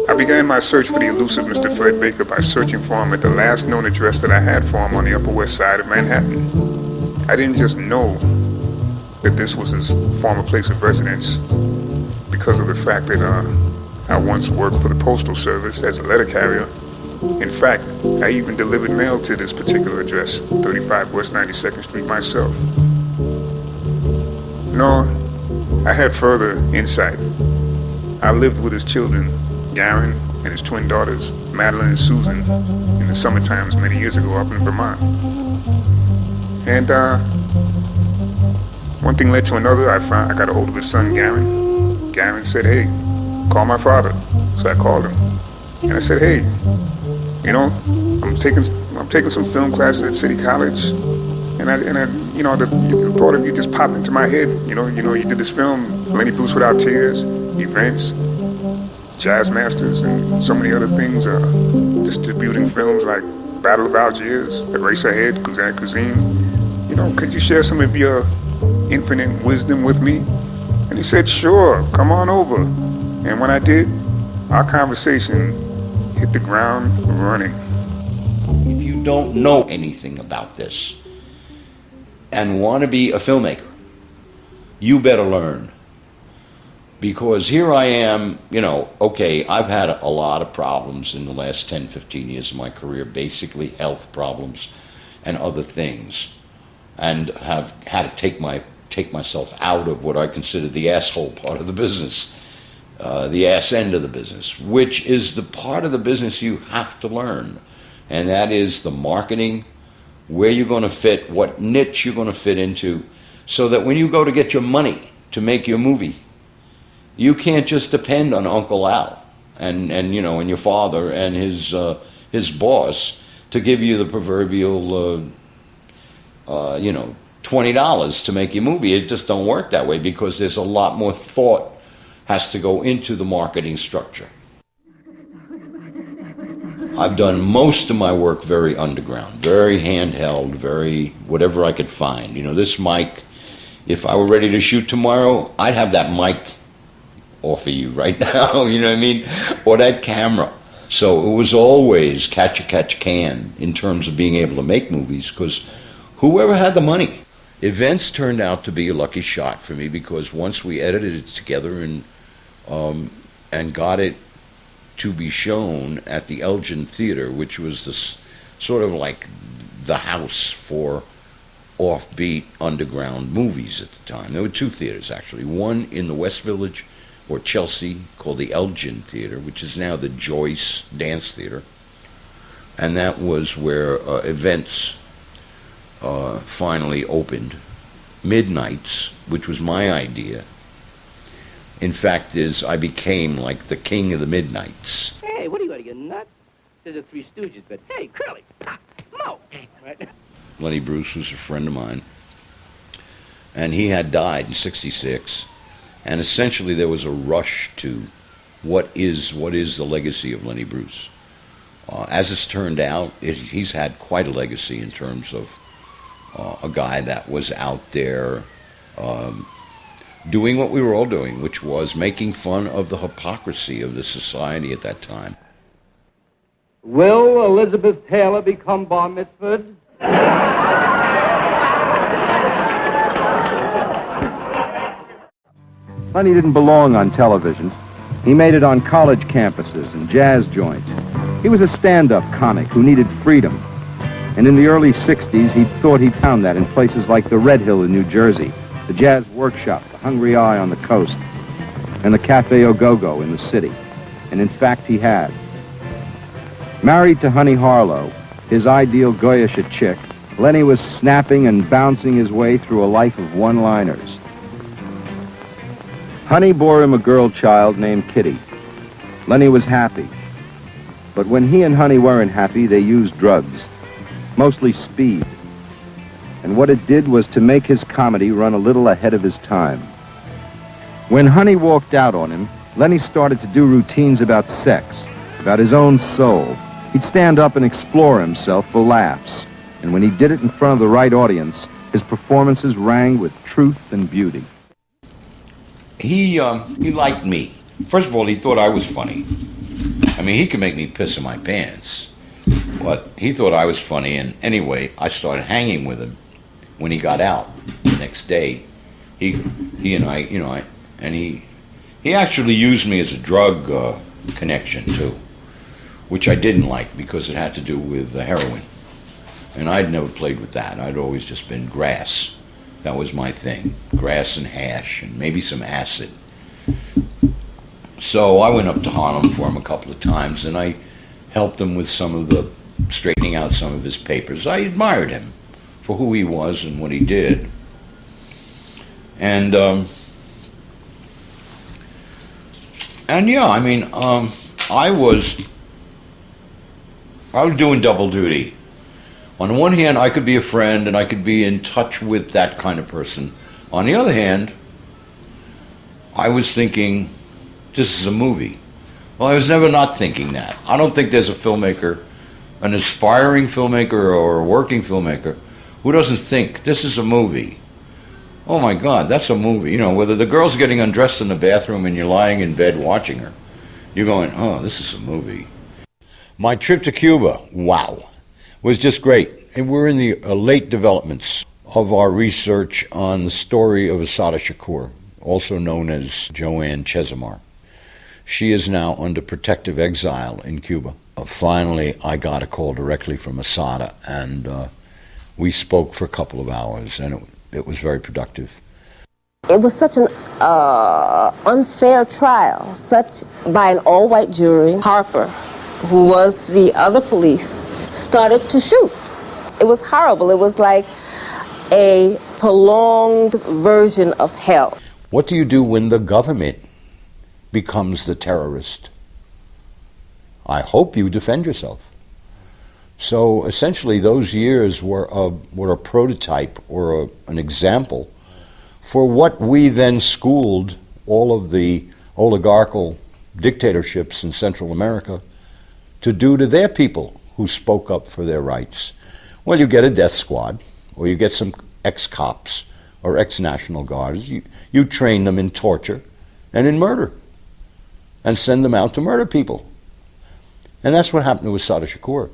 I began my search for the elusive Mr. Fred Baker by searching for him at the last known address that I had for him on the Upper West Side of Manhattan. I didn't just know that this was his former place of residence because of the fact that I once worked for the Postal Service as a letter carrier. In fact, I even delivered mail to this particular address, 35 West 92nd Street myself. No, I had further insight. I lived with his children, Garen and his twin daughters, Madeline and Susan, in the summer times many years ago up in Vermont. And one thing led to another. I got a hold of his son, Garen. Garen said, "Hey, call my father." So I called him. And I said, "Hey, you know, I'm taking some film classes at City College. And I the thought of you just popped into my head. You know, you did this film, Lenny Bruce Without Tears, Events, Jazz Masters, and so many other things, distributing films like Battle of Algiers, Eraserhead, Cousin Cousine. You know, could you share some of your infinite wisdom with me?" And he said, "Sure, come on over." And when I did, our conversation hit the ground running. If you don't know anything about this and want to be a filmmaker, you better learn. Because here I am, okay, I've had a lot of problems in the last 10, 15 years of my career, basically health problems and other things, and have had to take myself out of what I consider the asshole part of the business, the ass end of the business, which is the part of the business you have to learn, and that is the marketing, where you're going to fit, what niche you're going to fit into, so that when you go to get your money to make your movie, you can't just depend on Uncle Al and your father and his boss to give you the proverbial $20 to make your movie. It just don't work that way, because there's a lot more thought has to go into the marketing structure. I've done most of my work very underground, very handheld, very whatever I could find. This mic, if I were ready to shoot tomorrow, I'd have that mic offer you right now, you know what I mean? Or that camera. So it was always catch a can in terms of being able to make movies, because whoever had the money. Events turned out to be a lucky shot for me, because once we edited it together and got it to be shown at the Elgin Theater, which was this sort of like the house for offbeat underground movies at the time. There were two theaters, actually. One in the West Village or Chelsea called the Elgin Theater, which is now the Joyce Dance Theater. And that was where Events finally opened. Midnights, which was my idea. In fact, I became like the king of the Midnights. Hey, what are you going to get nuts? There's the Three Stooges, but hey, Curly, Mo! Right? Lenny Bruce was a friend of mine. And he had died in '66. And essentially there was a rush to what is the legacy of Lenny Bruce. As it's turned out, he's had quite a legacy in terms of a guy that was out there doing what we were all doing, which was making fun of the hypocrisy of the society at that time. Will Elizabeth Taylor become bar mitzvahed? Lenny didn't belong on television. He made it on college campuses and jazz joints. He was a stand-up comic who needed freedom. And in the early 60s, he thought he'd found that in places like the Red Hill in New Jersey, the Jazz Workshop, the Hungry Eye on the coast, and the Cafe Ogogo in the city. And in fact, he had. Married to Honey Harlow, his ideal Goyish chick, Lenny was snapping and bouncing his way through a life of one-liners. Honey bore him a girl child named Kitty. Lenny was happy. But when he and Honey weren't happy, they used drugs, mostly speed. And what it did was to make his comedy run a little ahead of his time. When Honey walked out on him, Lenny started to do routines about sex, about his own soul. He'd stand up and explore himself for laughs. And when he did it in front of the right audience, his performances rang with truth and beauty. He liked me. First of all, he thought I was funny. I mean, he could make me piss in my pants, but he thought I was funny. And anyway, I started hanging with him when he got out the next day. He actually used me as a drug connection too, which I didn't like because it had to do with the heroin. And I'd never played with that. I'd always just been grass. That was my thing. Grass and hash and maybe some acid. So I went up to Harlem for him a couple of times and I helped him with straightening out some of his papers. I admired him for who he was and what he did. And yeah, I mean, I was doing double duty. On the one hand, I could be a friend and I could be in touch with that kind of person. On the other hand, I was thinking, this is a movie. Well, I was never not thinking that. I don't think there's a filmmaker, an aspiring filmmaker or a working filmmaker, who doesn't think this is a movie. Oh my God, that's a movie. You know, whether the girl's getting undressed in the bathroom and you're lying in bed watching her, you're going, oh, this is a movie. My trip to Cuba, wow, was just great. And we're in the late developments of our research on the story of Assata Shakur, also known as Joanne Chesimard. She is now under protective exile in Cuba. Finally, I got a call directly from Assata, and we spoke for a couple of hours, and it was very productive. It was such an unfair trial, by an all-white jury. Harper, who was the other police, started to shoot. It was horrible. It was like a prolonged version of hell. What do you do when the government becomes the terrorist? I hope you defend yourself. So essentially those years were a prototype or an example for what we then schooled all of the oligarchical dictatorships in Central America to do to their people who spoke up for their rights. Well, you get a death squad, or you get some ex-cops or ex-National Guards. You train them in torture and in murder and send them out to murder people. And that's what happened to Assata Shakur.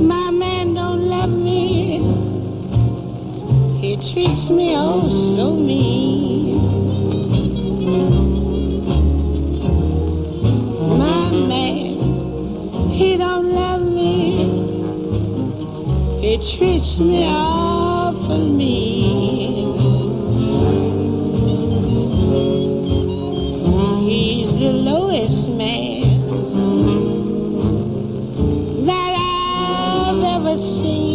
My man don't love me. He treats me oh so mean. My man, he don't love me. He treats me awful mean. He's the lowest man that I've ever seen.